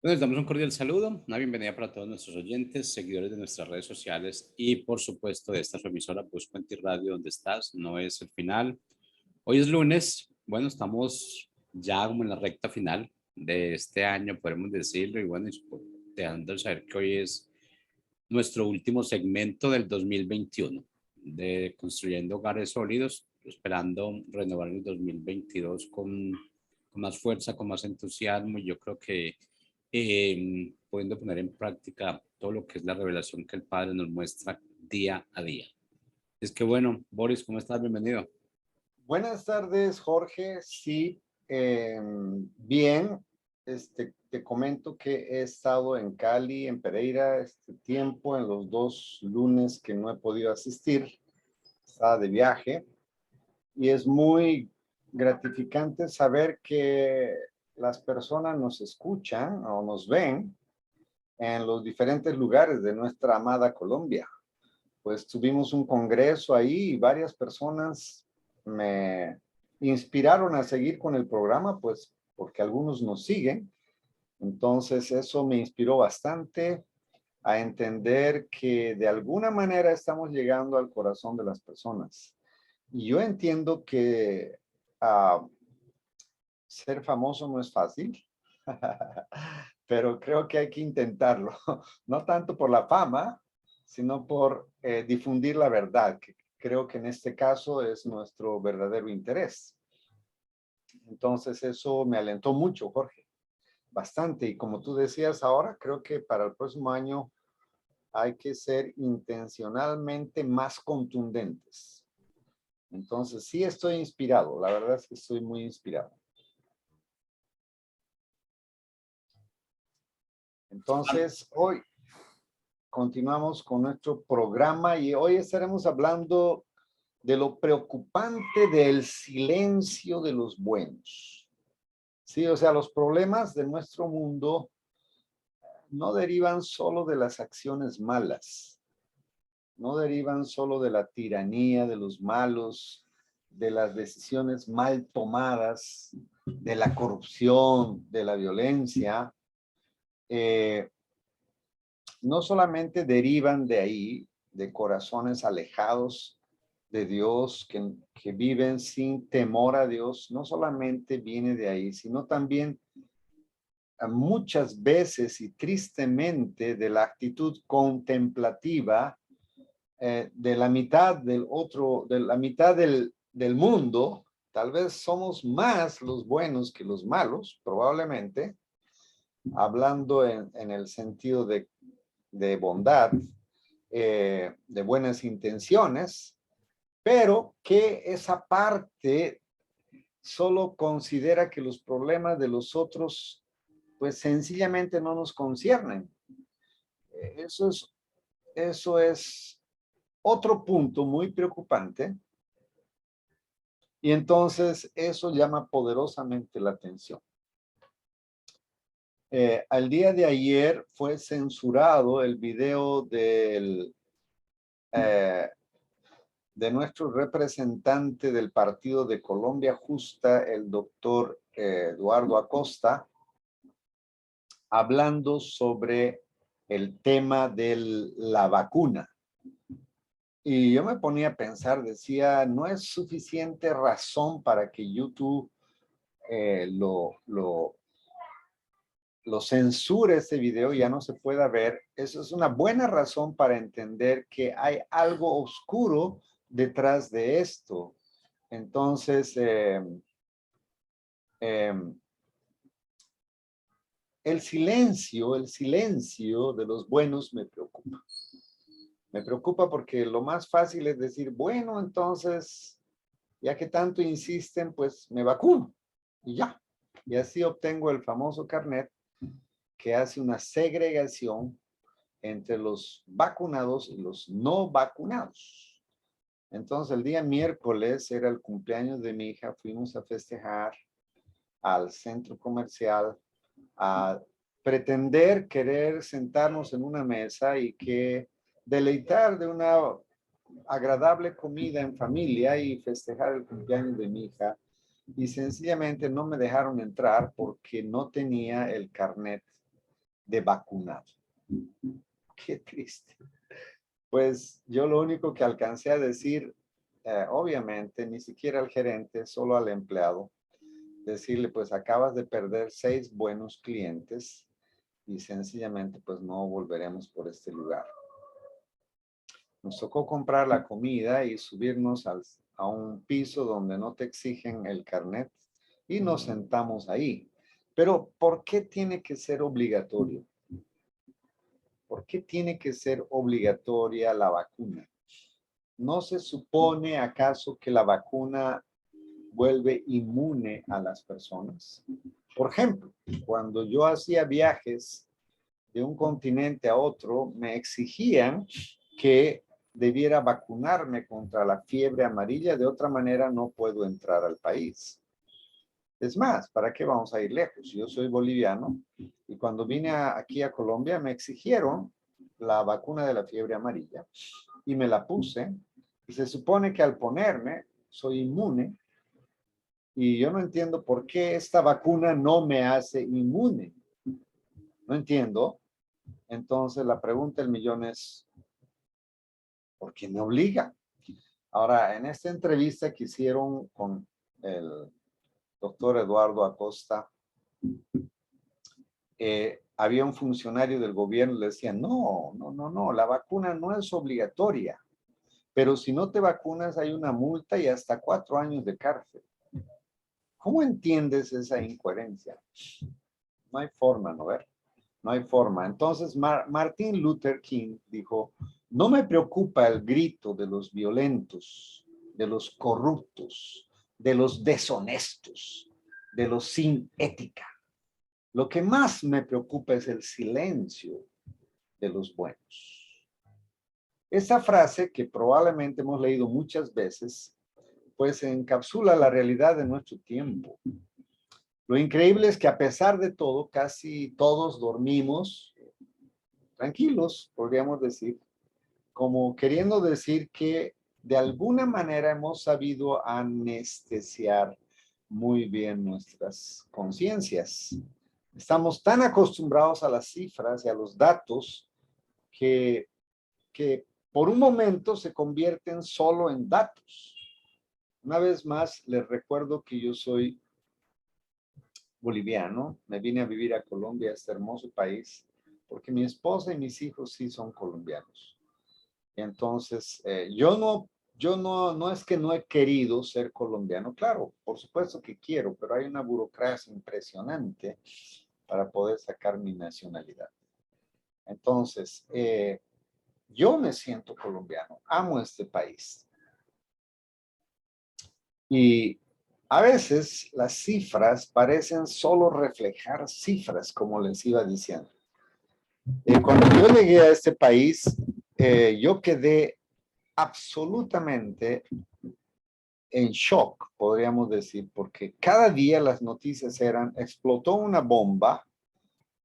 Bueno, les damos un cordial saludo, una bienvenida para todos nuestros oyentes, seguidores de nuestras redes sociales y, por supuesto, de esta su emisora Buscuenti Radio, donde estás, no es el final. Hoy es lunes, bueno, estamos ya como en la recta final de este año, podemos decirlo, y bueno, dejando de saber que hoy es nuestro último segmento del 2021 de Construyendo Hogares Sólidos, esperando renovar el 2022 con más fuerza, con más entusiasmo, y yo creo que pudiendo poner en práctica todo lo que es la revelación que el Padre nos muestra día a día. Es que bueno, Boris, ¿cómo estás? Bienvenido. Buenas tardes, Jorge. Sí, bien. Te comento que he estado en Cali, en Pereira, este tiempo, en los 2 lunes que no he podido asistir. Estaba de viaje y es muy gratificante saber que las personas nos escuchan o nos ven en los diferentes lugares de nuestra amada Colombia. Pues tuvimos un congreso ahí y varias personas me inspiraron a seguir con el programa, pues porque algunos nos siguen. Entonces eso me inspiró bastante a entender que de alguna manera estamos llegando al corazón de las personas. Y yo entiendo que ser famoso no es fácil, pero creo que hay que intentarlo, no tanto por la fama, sino por difundir la verdad, que creo que en este caso es nuestro verdadero interés. Entonces eso me alentó mucho, Jorge, bastante. Y como tú decías ahora, creo que para el próximo año hay que ser intencionalmente más contundentes. Entonces sí estoy inspirado, la verdad es que estoy muy inspirado. Entonces hoy continuamos con nuestro programa y hoy estaremos hablando de lo preocupante del silencio de los buenos. Sí, o sea, los problemas de nuestro mundo no derivan solo de las acciones malas, no derivan solo de la tiranía de los malos, de las decisiones mal tomadas, de la corrupción, de la violencia. Eh, no solamente derivan de ahí, de corazones alejados de Dios, que viven sin temor a Dios, no solamente viene de ahí, sino también muchas veces y tristemente de la actitud contemplativa de la mitad del otro, de la mitad del mundo. Tal vez somos más los buenos que los malos, probablemente, hablando en el sentido de bondad, de buenas intenciones, pero que esa parte solo considera que los problemas de los otros pues sencillamente no nos conciernen. Eso es, eso es otro punto muy preocupante y entonces eso llama poderosamente la atención. Al día de ayer fue censurado el video eh, de nuestro representante del Partido de Colombia Justa, el doctor Eduardo Acosta, hablando sobre el tema de la vacuna. Y yo me ponía a pensar, decía, no es suficiente razón para que YouTube lo censure este video, ya no se pueda ver. Eso es una buena razón para entender que hay algo oscuro detrás de esto. Entonces, el silencio de los buenos me preocupa. Me preocupa porque lo más fácil es decir, bueno, entonces, ya que tanto insisten, pues me vacuno y ya. Y así obtengo el famoso carnet que hace una segregación entre los vacunados y los no vacunados. Entonces, el día miércoles era el cumpleaños de mi hija, fuimos a festejar al centro comercial, a pretender querer sentarnos en una mesa y que deleitar de una agradable comida en familia y festejar el cumpleaños de mi hija. Y sencillamente no me dejaron entrar porque no tenía el carnet de vacunar. Qué triste. Pues yo lo único que alcancé a decir, obviamente, ni siquiera al gerente, solo al empleado, decirle, pues acabas de perder 6 buenos clientes y sencillamente pues no volveremos por este lugar. Nos tocó comprar la comida y subirnos a un piso donde no te exigen el carnet y nos sentamos ahí. Pero ¿por qué tiene que ser obligatorio? ¿Por qué tiene que ser obligatoria la vacuna? ¿No se supone acaso que la vacuna vuelve inmune a las personas? Por ejemplo, cuando yo hacía viajes de un continente a otro, me exigían que debiera vacunarme contra la fiebre amarilla, de otra manera no puedo entrar al país. Es más, ¿para qué vamos a ir lejos? Yo soy boliviano y cuando vine aquí a Colombia me exigieron la vacuna de la fiebre amarilla y me la puse y se supone que al ponerme soy inmune y yo no entiendo por qué esta vacuna no me hace inmune. No entiendo. Entonces la pregunta del millón es, ¿por qué me obliga? Ahora, en esta entrevista que hicieron con el doctor Eduardo Acosta, había un funcionario del gobierno y le decía, no, la vacuna no es obligatoria, pero si no te vacunas hay una multa y hasta 4 años de cárcel. ¿Cómo entiendes esa incoherencia? No hay forma, ¿no? No hay forma. Entonces, Martin Luther King dijo, no me preocupa el grito de los violentos, de los corruptos, de los deshonestos, de los sin ética. Lo que más me preocupa es el silencio de los buenos. Esa frase que probablemente hemos leído muchas veces, pues encapsula la realidad de nuestro tiempo. Lo increíble es que a pesar de todo, casi todos dormimos tranquilos, podríamos decir, como queriendo decir que de alguna manera hemos sabido anestesiar muy bien nuestras conciencias. Estamos tan acostumbrados a las cifras y a los datos que por un momento se convierten solo en datos. Una vez más, les recuerdo que yo soy boliviano, me vine a vivir a Colombia, este hermoso país, porque mi esposa y mis hijos sí son colombianos. Entonces, no es que no he querido ser colombiano, claro, por supuesto que quiero, pero hay una burocracia impresionante para poder sacar mi nacionalidad. Entonces, yo me siento colombiano, amo este país. Y a veces las cifras parecen solo reflejar cifras, como les iba diciendo. Cuando yo llegué a este país, yo quedé absolutamente en shock, podríamos decir, porque cada día las noticias eran, explotó una bomba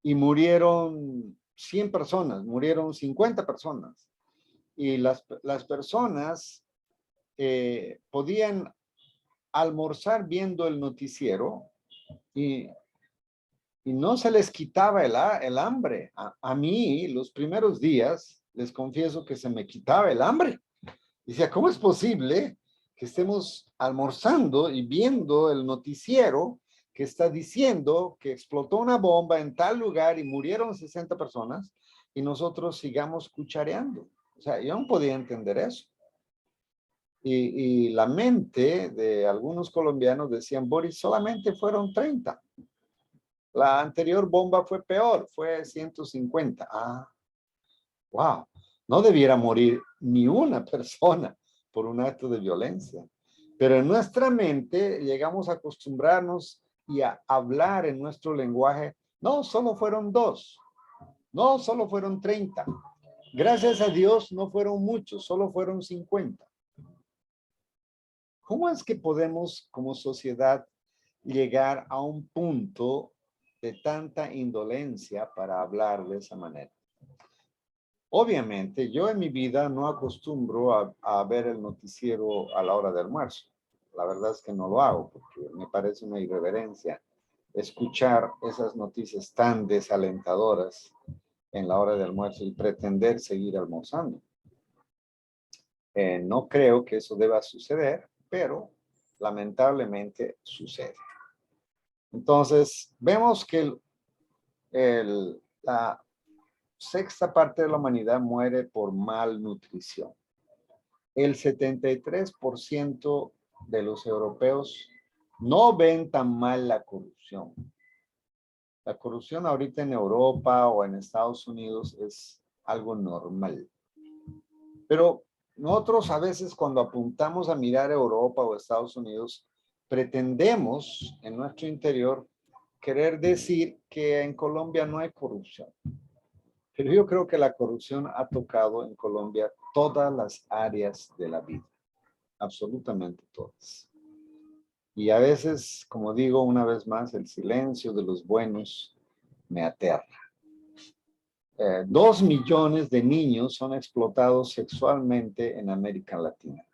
y murieron 100 personas, murieron 50 personas. Y las personas podían almorzar viendo el noticiero y no se les quitaba el hambre. A mí, los primeros días, les confieso que se me quitaba el hambre. Decía, ¿cómo es posible que estemos almorzando y viendo el noticiero que está diciendo que explotó una bomba en tal lugar y murieron 60 personas y nosotros sigamos cuchareando? O sea, yo no podía entender eso. Y la mente de algunos colombianos decían, Boris, solamente fueron 30. La anterior bomba fue peor, fue 150. Ah, wow. No debiera morir ni una persona por un acto de violencia. Pero en nuestra mente llegamos a acostumbrarnos y a hablar en nuestro lenguaje. No, solo fueron 2. No, solo fueron 30. Gracias a Dios no fueron muchos, solo fueron 50. ¿Cómo es que podemos como sociedad llegar a un punto de tanta indolencia para hablar de esa manera? Obviamente, yo en mi vida no acostumbro a ver el noticiero a la hora de almuerzo. La verdad es que no lo hago porque me parece una irreverencia escuchar esas noticias tan desalentadoras en la hora de almuerzo y pretender seguir almorzando. No creo que eso deba suceder, pero lamentablemente sucede. Entonces, vemos que la sexta parte de la humanidad muere por malnutrición. El 73% de los europeos no ven tan mal la corrupción. La corrupción ahorita en Europa o en Estados Unidos es algo normal. Pero nosotros a veces cuando apuntamos a mirar Europa o Estados Unidos, pretendemos en nuestro interior querer decir que en Colombia no hay corrupción. Pero yo creo que la corrupción ha tocado en Colombia todas las áreas de la vida, absolutamente todas. Y a veces, como digo una vez más, el silencio de los buenos me aterra. 2 millones de niños son explotados sexualmente en América Latina.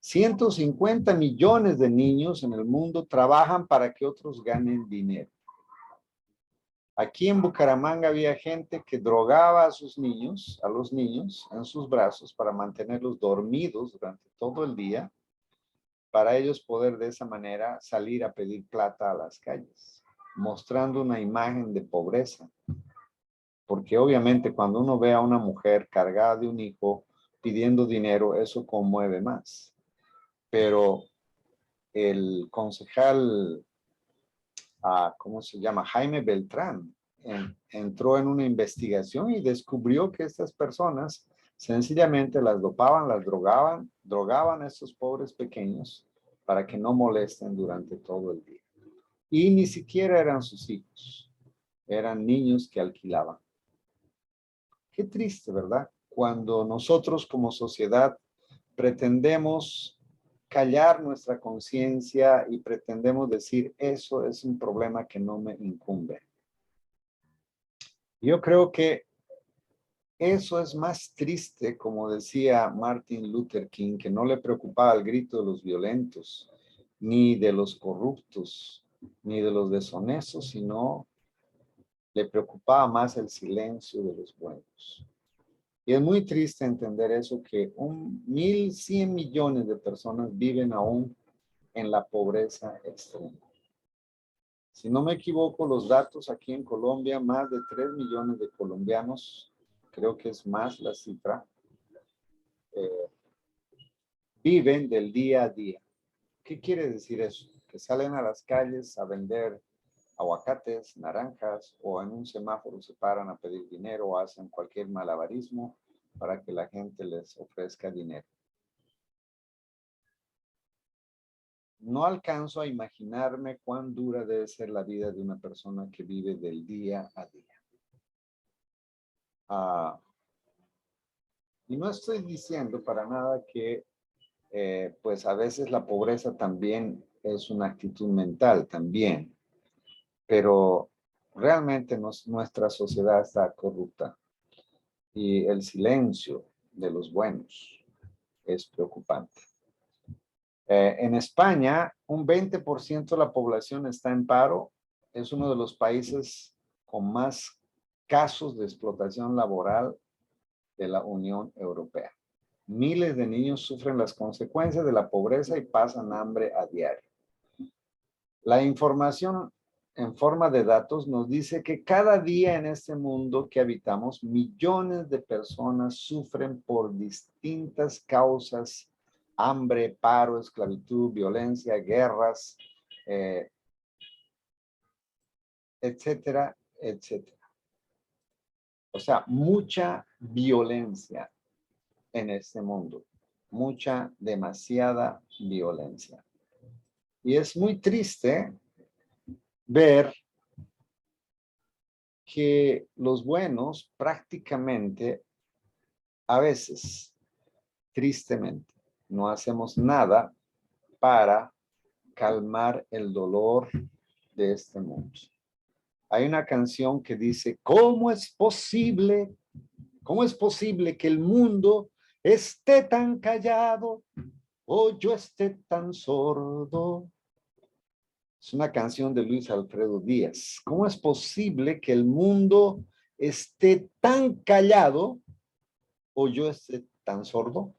150 millones de niños en el mundo trabajan para que otros ganen dinero. Aquí en Bucaramanga había gente que drogaba a los niños en sus brazos para mantenerlos dormidos durante todo el día, para ellos poder de esa manera salir a pedir plata a las calles, mostrando una imagen de pobreza. Porque obviamente cuando uno ve a una mujer cargada de un hijo pidiendo dinero, eso conmueve más. Pero el concejal, ¿cómo se llama? Jaime Beltrán, entró en una investigación y descubrió que estas personas sencillamente las dopaban, las drogaban a estos pobres pequeños para que no molesten durante todo el día. Y ni siquiera eran sus hijos, eran niños que alquilaban. Qué triste, ¿verdad? Cuando nosotros como sociedad pretendemos callar nuestra conciencia y pretendemos decir, eso es un problema que no me incumbe. Yo creo que eso es más triste, como decía Martin Luther King, que no le preocupaba el grito de los violentos, ni de los corruptos, ni de los deshonestos, sino le preocupaba más el silencio de los buenos. Y es muy triste entender eso, que 1.100 millones de personas viven aún en la pobreza extrema. Si no me equivoco, los datos aquí en Colombia, más de 3 millones de colombianos, creo que es más la cifra, viven del día a día. ¿Qué quiere decir eso? Que salen a las calles a vender aguacates, naranjas, o en un semáforo se paran a pedir dinero o hacen cualquier malabarismo para que la gente les ofrezca dinero. No alcanzo a imaginarme cuán dura debe ser la vida de una persona que vive del día a día. Y no estoy diciendo para nada que pues a veces la pobreza también es una actitud mental también, pero realmente nuestra sociedad está corrupta y el silencio de los buenos es preocupante. En España, un 20% de la población está en paro. Es uno de los países con más casos de explotación laboral de la Unión Europea. Miles de niños sufren las consecuencias de la pobreza y pasan hambre a diario. La información en forma de datos nos dice que cada día en este mundo que habitamos, millones de personas sufren por distintas causas: hambre, paro, esclavitud, violencia, guerras, etcétera, etcétera. O sea, mucha violencia en este mundo, demasiada violencia. Y es muy triste ver que los buenos prácticamente, a veces, tristemente, no hacemos nada para calmar el dolor de este mundo. Hay una canción que dice, ¿cómo es posible que el mundo esté tan callado o yo esté tan sordo? Es una canción de Luis Alfredo Díaz. ¿Cómo es posible que el mundo esté tan callado o yo esté tan sordo?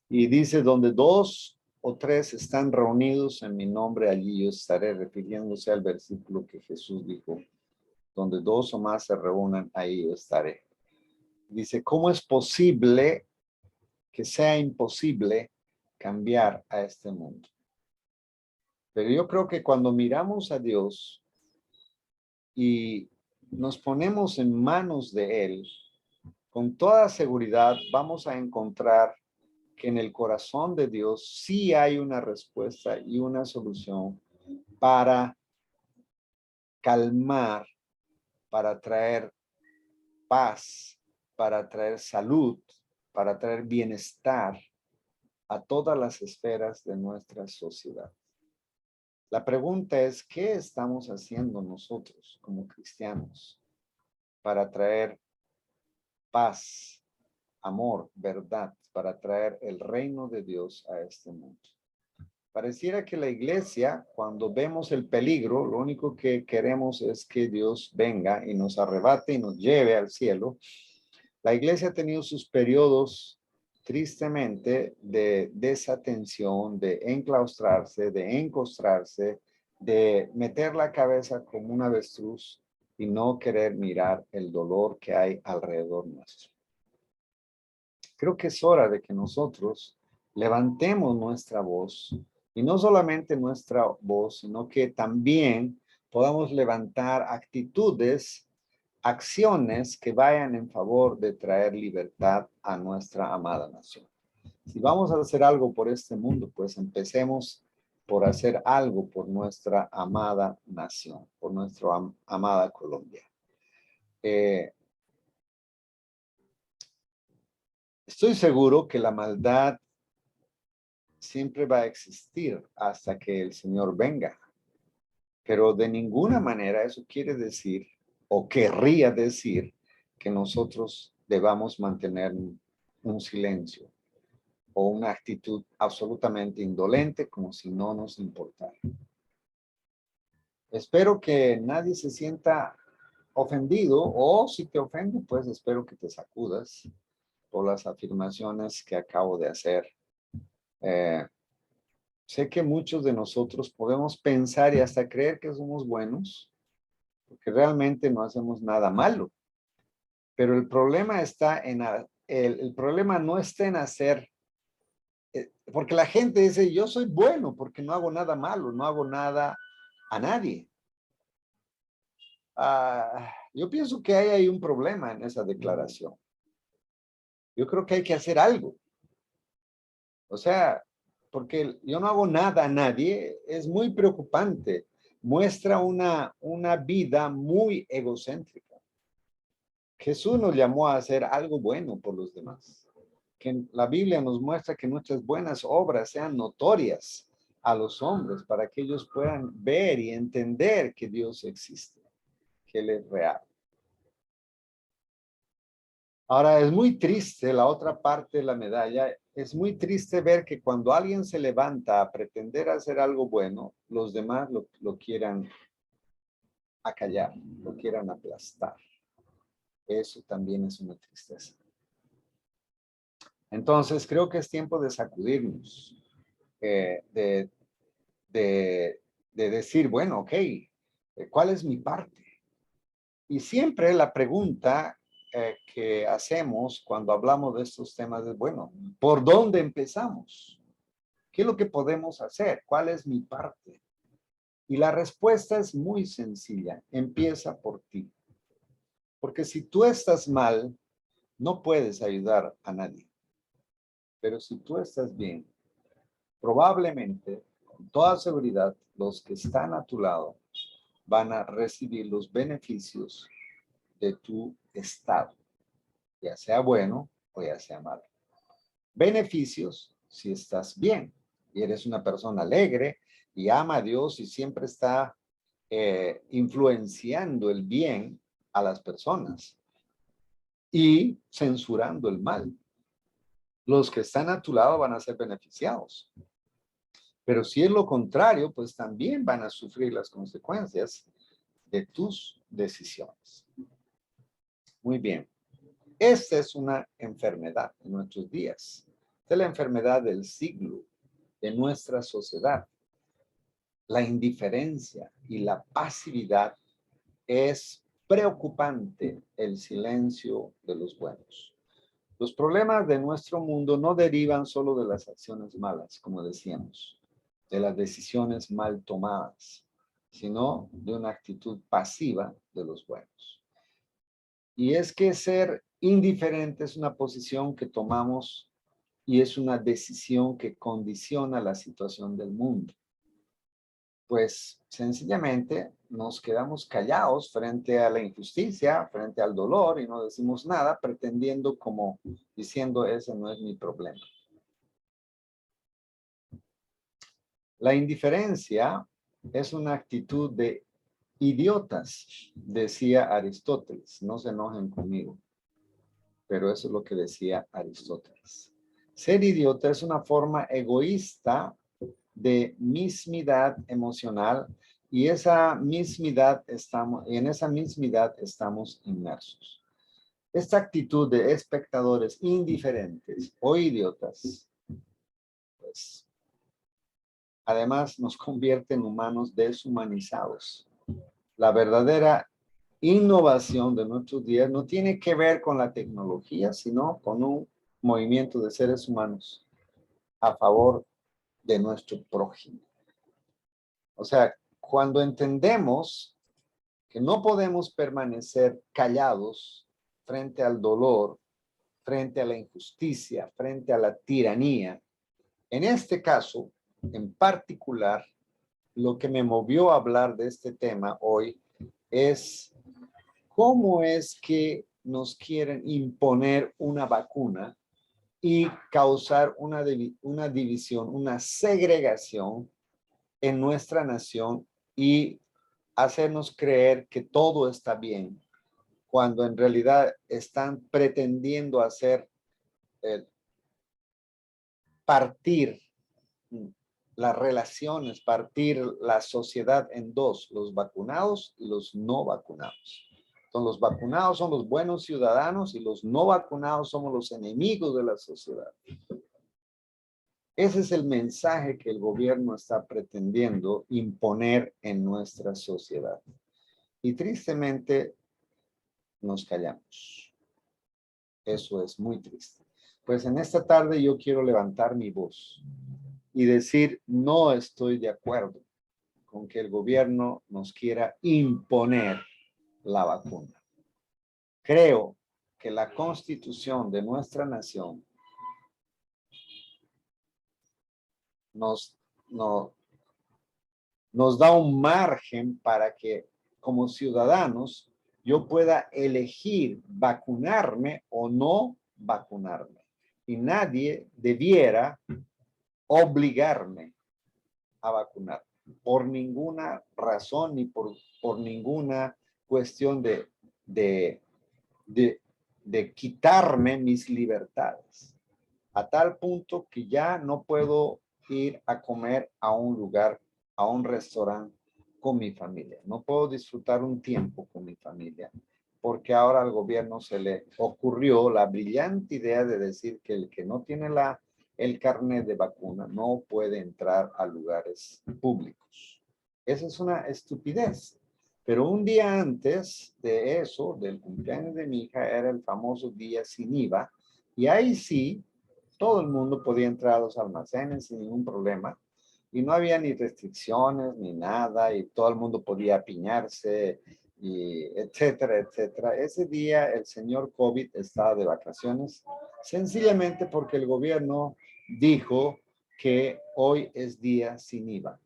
Y dice, donde dos o tres están reunidos en mi nombre, allí yo estaré, refiriéndose al versículo que Jesús dijo, donde dos o más se reúnan, ahí yo estaré. Dice, ¿cómo es posible que sea imposible cambiar a este mundo? Pero yo creo que cuando miramos a Dios y nos ponemos en manos de Él, con toda seguridad vamos a encontrar que en el corazón de Dios sí hay una respuesta y una solución para calmar, para traer paz, para traer salud, para traer bienestar a todas las esferas de nuestra sociedad. La pregunta es, ¿qué estamos haciendo nosotros como cristianos para traer paz, amor, verdad, para traer el reino de Dios a este mundo? Pareciera que la iglesia, cuando vemos el peligro, lo único que queremos es que Dios venga y nos arrebate y nos lleve al cielo. La iglesia ha tenido sus periodos, tristemente, de desatención, de enclaustrarse, de encostrarse, de meter la cabeza como un avestruz y no querer mirar el dolor que hay alrededor nuestro. Creo que es hora de que nosotros levantemos nuestra voz, y no solamente nuestra voz, sino que también podamos levantar actitudes, acciones que vayan en favor de traer libertad a nuestra amada nación. Si vamos a hacer algo por este mundo, pues empecemos por hacer algo por nuestra amada nación, por nuestra amada Colombia. Estoy seguro que la maldad siempre va a existir hasta que el Señor venga. Pero de ninguna manera eso quiere decir o querría decir que nosotros debamos mantener un silencio o una actitud absolutamente indolente como si no nos importara. Espero que nadie se sienta ofendido, o si te ofende, pues espero que te sacudas por las afirmaciones que acabo de hacer. Sé que muchos de nosotros podemos pensar y hasta creer que somos buenos, porque realmente no hacemos nada malo. Pero el problema está en, el problema no está en hacer, porque la gente dice, yo soy bueno porque no hago nada malo, no hago nada a nadie. Yo pienso que hay un problema en esa declaración. Yo creo que hay que hacer algo. O sea, porque yo no hago nada a nadie, es muy preocupante. Muestra una vida muy egocéntrica. Jesús nos llamó a hacer algo bueno por los demás. Que la Biblia nos muestra que nuestras buenas obras sean notorias a los hombres para que ellos puedan ver y entender que Dios existe, que Él es real. Ahora, es muy triste la otra parte de la medalla. Es muy triste ver que cuando alguien se levanta a pretender hacer algo bueno, los demás lo quieran acallar, lo quieran aplastar. Eso también es una tristeza. Entonces, creo que es tiempo de sacudirnos, de decir, bueno, ok, ¿cuál es mi parte? Y siempre la pregunta que hacemos cuando hablamos de estos temas es, bueno, ¿por dónde empezamos? ¿Qué es lo que podemos hacer? ¿Cuál es mi parte? Y la respuesta es muy sencilla, empieza por ti. Porque si tú estás mal, no puedes ayudar a nadie. Pero si tú estás bien, probablemente, con toda seguridad, los que están a tu lado van a recibir los beneficios de tu estado, ya sea bueno o ya sea malo. Beneficios si estás bien y eres una persona alegre y ama a Dios y siempre está influenciando el bien a las personas y censurando el mal. Los que están a tu lado van a ser beneficiados. Pero si es lo contrario, pues también van a sufrir las consecuencias de tus decisiones. Muy bien. Esta es una enfermedad de nuestros días. Esta es la enfermedad del siglo, de nuestra sociedad. La indiferencia y la pasividad es preocupante, el silencio de los buenos. Los problemas de nuestro mundo no derivan solo de las acciones malas, como decíamos, de las decisiones mal tomadas, sino de una actitud pasiva de los buenos. Y es que ser indiferente es una posición que tomamos y es una decisión que condiciona la situación del mundo. Pues sencillamente nos quedamos callados frente a la injusticia, frente al dolor y no decimos nada, pretendiendo como diciendo ese no es mi problema. La indiferencia es una actitud de idiotas, decía Aristóteles. No se enojen conmigo, pero eso es lo que decía Aristóteles. Ser idiota es una forma egoísta de mismidad emocional y en esa mismidad estamos inmersos. Esta actitud de espectadores indiferentes o idiotas, pues, además nos convierte en humanos deshumanizados. La verdadera innovación de nuestros días no tiene que ver con la tecnología, sino con un movimiento de seres humanos a favor de nuestro prójimo. O sea, cuando entendemos que no podemos permanecer callados frente al dolor, frente a la injusticia, frente a la tiranía, en este caso, en particular, lo que me movió a hablar de este tema hoy es cómo es que nos quieren imponer una vacuna y causar una división, una segregación en nuestra nación y hacernos creer que todo está bien, cuando en realidad están pretendiendo hacer partir las relaciones, partir la sociedad en dos, los vacunados y los no vacunados. Entonces, los vacunados son los buenos ciudadanos y los no vacunados somos los enemigos de la sociedad. Ese es el mensaje que el gobierno está pretendiendo imponer en nuestra sociedad. Y tristemente nos callamos. Eso es muy triste. Pues en esta tarde yo quiero levantar mi voz y decir, no estoy de acuerdo con que el gobierno nos quiera imponer la vacuna. Creo que la constitución de nuestra nación nos da un margen para que como ciudadanos yo pueda elegir vacunarme o no vacunarme. Y nadie debiera obligarme a vacunar por ninguna razón ni por ninguna cuestión de quitarme mis libertades. A tal punto que ya no puedo ir a comer a un lugar, a un restaurante con mi familia. No puedo disfrutar un tiempo con mi familia, porque ahora al gobierno se le ocurrió la brillante idea de decir que el que no tiene el carnet de vacuna no puede entrar a lugares públicos. Esa es una estupidez. Pero un día antes de eso, del cumpleaños de mi hija, era el famoso día sin IVA, y ahí sí, todo el mundo podía entrar a los almacenes sin ningún problema, y no había ni restricciones ni nada, y todo el mundo podía apiñarse, y etcétera, etcétera. Ese día el señor COVID estaba de vacaciones, sencillamente porque el gobierno dijo que hoy es día sin IVA.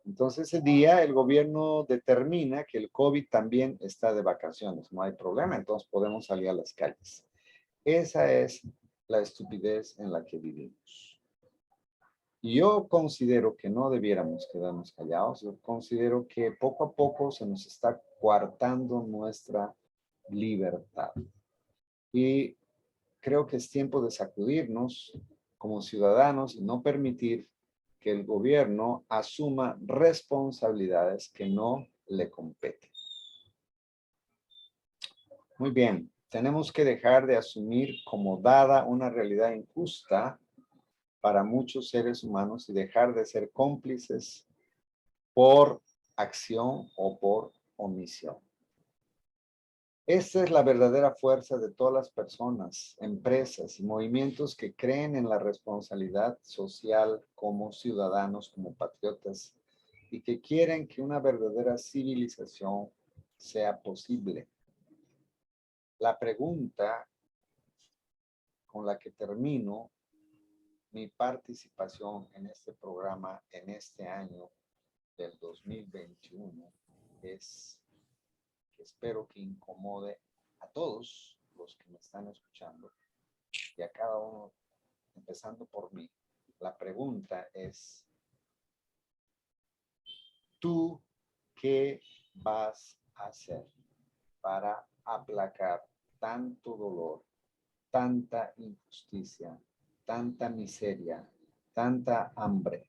Entonces ese día el gobierno determina que el COVID también está de vacaciones, no hay problema, entonces podemos salir a las calles. Esa es la estupidez en la que vivimos. Yo considero que no debiéramos quedarnos callados, yo considero que poco a poco se nos está coartando nuestra libertad. Y creo que es tiempo de sacudirnos como ciudadanos y no permitir que el gobierno asuma responsabilidades que no le competen. Muy bien, tenemos que dejar de asumir como dada una realidad injusta para muchos seres humanos y dejar de ser cómplices por acción o por omisión. Esta es la verdadera fuerza de todas las personas, empresas y movimientos que creen en la responsabilidad social como ciudadanos, como patriotas, y que quieren que una verdadera civilización sea posible. La pregunta con la que termino mi participación en este programa en este año del 2021 es que espero que incomode a todos los que me están escuchando y a cada uno, empezando por mí. La pregunta es, ¿tú qué vas a hacer para aplacar tanto dolor, tanta injusticia, tanta miseria, tanta hambre,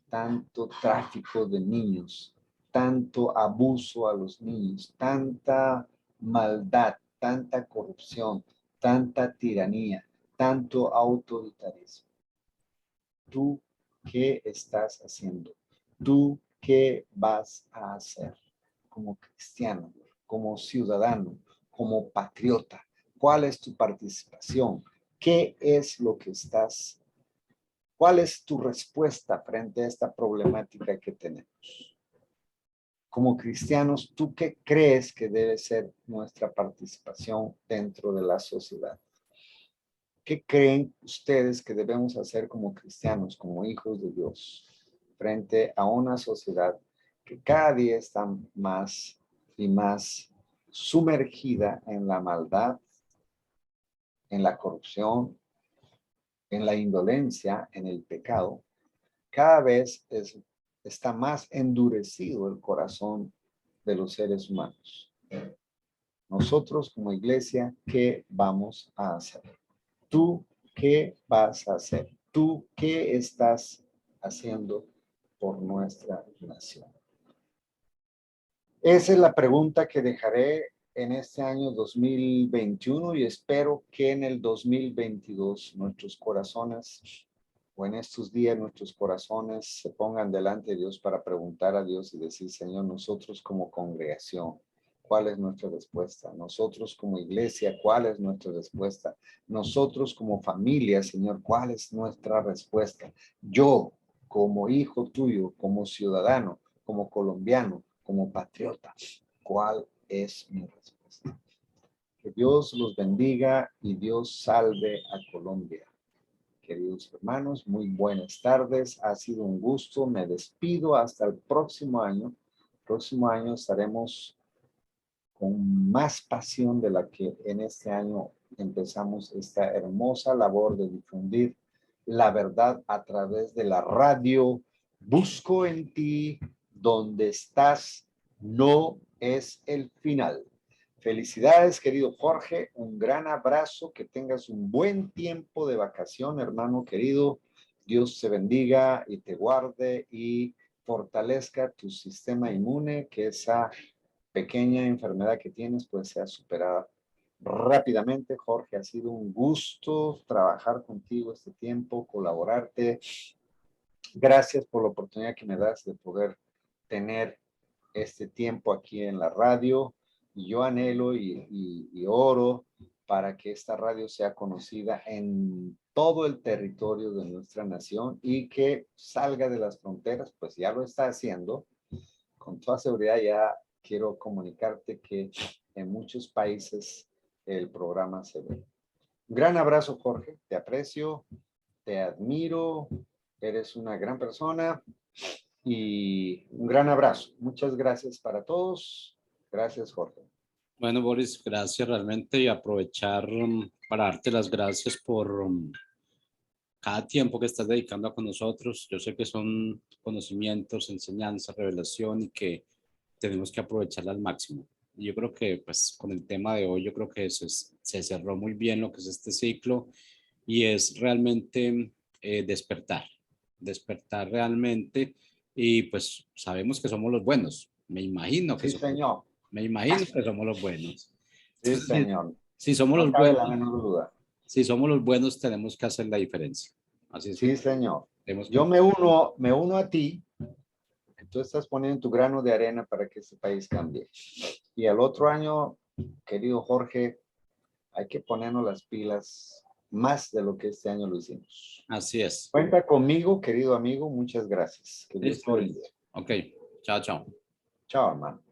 tanto tráfico de niños, tanto abuso a los niños, tanta maldad, tanta corrupción, tanta tiranía, tanto autoritarismo? ¿Tú qué estás haciendo? ¿Tú qué vas a hacer como cristiano, como ciudadano, como patriota? ¿Cuál es tu participación? ¿Qué es lo que estás? ¿Cuál es tu respuesta frente a esta problemática que tenemos? Como cristianos, ¿tú qué crees que debe ser nuestra participación dentro de la sociedad? ¿Qué creen ustedes que debemos hacer como cristianos, como hijos de Dios, frente a una sociedad que cada día está más y más sumergida en la maldad, en la corrupción, en la indolencia, en el pecado? Cada vez está más endurecido el corazón de los seres humanos. Nosotros como iglesia, ¿qué vamos a hacer? ¿Tú qué vas a hacer? ¿Tú qué estás haciendo por nuestra nación? Esa es la pregunta que dejaré en este año 2021 y espero que en el 2022 nuestros corazones, o en estos días nuestros corazones se pongan delante de Dios para preguntar a Dios y decir, Señor, nosotros como congregación, ¿cuál es nuestra respuesta? Nosotros como iglesia, ¿cuál es nuestra respuesta? Nosotros como familia, Señor, ¿cuál es nuestra respuesta? Yo, como hijo tuyo, como ciudadano, como colombiano, como patriota, ¿cuál es mi respuesta? Que Dios los bendiga y Dios salve a Colombia. Queridos hermanos, muy buenas tardes. Ha sido un gusto. Me despido hasta el próximo año. El próximo año estaremos con más pasión de la que en este año empezamos esta hermosa labor de difundir la verdad a través de la radio. Busco en ti, donde estás, no es el final. Felicidades, querido Jorge, un gran abrazo, que tengas un buen tiempo de vacación, hermano querido. Dios te bendiga y te guarde y fortalezca tu sistema inmune, que esa pequeña enfermedad que tienes pues sea superada rápidamente. Jorge, ha sido un gusto trabajar contigo este tiempo, colaborarte. Gracias por la oportunidad que me das de poder tener este tiempo aquí en la radio. Y yo anhelo y oro para que esta radio sea conocida en todo el territorio de nuestra nación y que salga de las fronteras, pues ya lo está haciendo. Con toda seguridad ya quiero comunicarte que en muchos países el programa se ve. Un gran abrazo, Jorge. Te aprecio, te admiro, eres una gran persona y un gran abrazo. Muchas gracias para todos. Gracias, Jorge. Bueno, Boris, gracias realmente y aprovechar para darte las gracias por cada tiempo que estás dedicando con nosotros. Yo sé que son conocimientos, enseñanza, revelación y que tenemos que aprovecharla al máximo. Y yo creo que pues con el tema de hoy, yo creo que se cerró muy bien lo que es este ciclo y es realmente despertar, despertar realmente y pues sabemos que somos los buenos. Sí, señor. Me imagino que somos los buenos. Sí, Entonces, si, señor. si somos No los cabe la buenos, menor duda. si somos los buenos, tenemos que hacer la diferencia. Así es que Sí, señor. tenemos que Yo me uno a ti. Tú estás poniendo tu grano de arena para que este país cambie. Y el otro año, querido Jorge, hay que ponernos las pilas más de lo que este año lo hicimos. así es. Cuenta conmigo, querido amigo. Muchas gracias. Que Dios te Listo, bendiga. Luis. Ok, chao, chao. Chao, hermano.